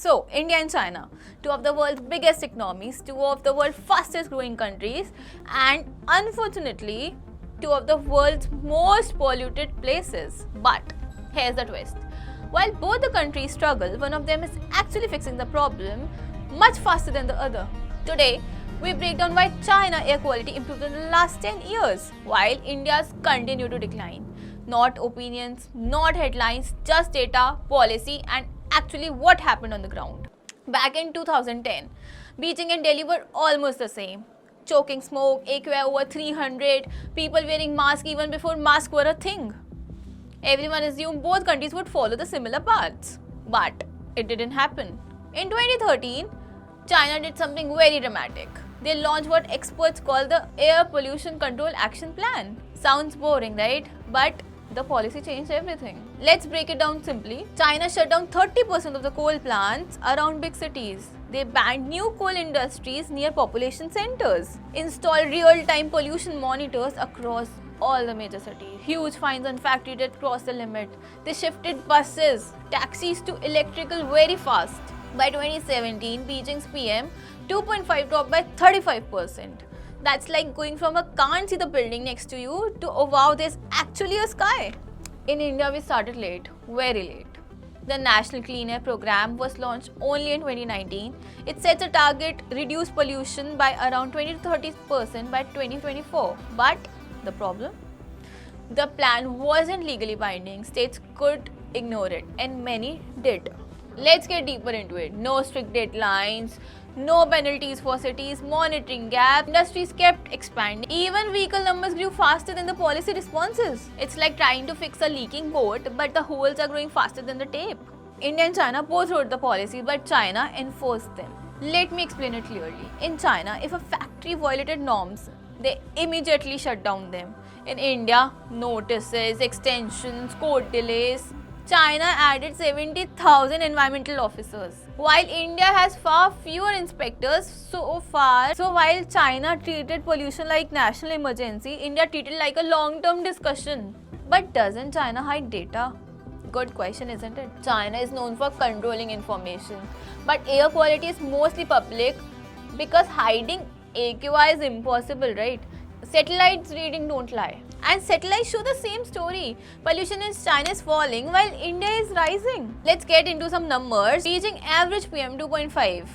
So, India and China, two of the world's biggest economies, two of the world's fastest growing countries, and unfortunately, two of the world's most polluted places. But here's the twist. While both the countries struggle, one of them is actually fixing the problem much faster than the other. Today, we break down why China air quality improved in the last 10 years, while India's continue to decline. Not opinions, not headlines, just data, policy, and actually what happened on the ground. Back in 2010, Beijing and Delhi were almost the same. Choking smoke, AQI over 300, people wearing masks even before masks were a thing. Everyone assumed both countries would follow the similar paths. But it didn't happen. In 2013, China did something very dramatic. They launched what experts call the Air Pollution Control Action Plan. Sounds boring, right? But the policy changed everything. Let's break it down simply. China shut down 30% of the coal plants around big cities. They banned new coal industries near population centers. Installed real-time pollution monitors across all the major cities. Huge fines on factories that crossed the limit. They shifted buses, taxis to electrical very fast. By 2017, Beijing's PM 2.5 dropped by 35%. That's like going from a can't see the building next to you to oh wow, there's actually a sky. In India, we started late, very late. The National Clean Air Program was launched only in 2019. It sets a target reduce pollution by around 20 to 30% by 2024. But the problem? The plan wasn't legally binding. States could ignore it, and many did. Let's get deeper into it. No strict deadlines, no penalties for cities, monitoring gap, industries kept expanding. Even vehicle numbers grew faster than the policy responses. It's like trying to fix a leaking boat, but the holes are growing faster than the tape. India and China both wrote the policy, but China enforced them. Let me explain it clearly. In China, if a factory violated norms, they immediately shut down them. In India, notices, extensions, court delays. China added 70,000 environmental officers, while India has far fewer inspectors so far. So while China treated pollution like national emergency, India treated like a long-term discussion. But doesn't China hide data? Good question, isn't it? China is known for controlling information, but air quality is mostly public because hiding AQI is impossible, right? Satellites reading don't lie. And satellites show the same story. Pollution in China is falling while India is rising. Let's get into some numbers. Beijing average PM 2.5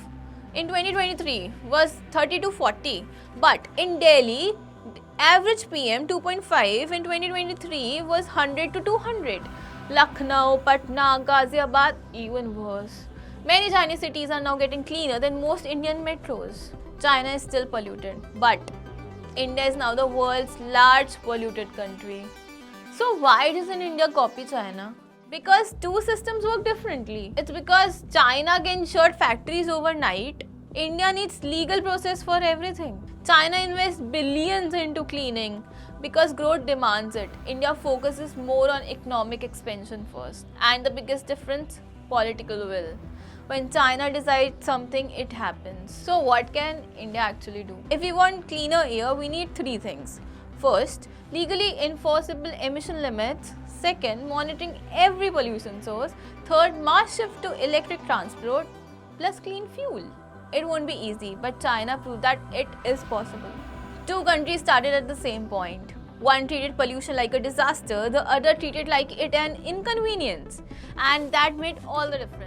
in 2023 was 30 to 40. But in Delhi, average PM 2.5 in 2023 was 100 to 200. Lucknow, Patna, Ghaziabad, even worse. Many Chinese cities are now getting cleaner than most Indian metros. China is still polluted, but India is now the world's largest polluted country. So why doesn't India copy China? Because two systems work differently. It's because China can shut factories overnight. India needs legal process for everything. China invests billions into cleaning because growth demands it. India focuses more on economic expansion first. And the biggest difference? Political will. When China decides something, it happens. So what can India actually do? If we want cleaner air, we need three things. First, legally enforceable emission limits. Second, monitoring every pollution source. Third, mass shift to electric transport plus clean fuel. It won't be easy, but China proved that it is possible. Two countries started at the same point. One treated pollution like a disaster, the other treated like it an inconvenience. And that made all the difference.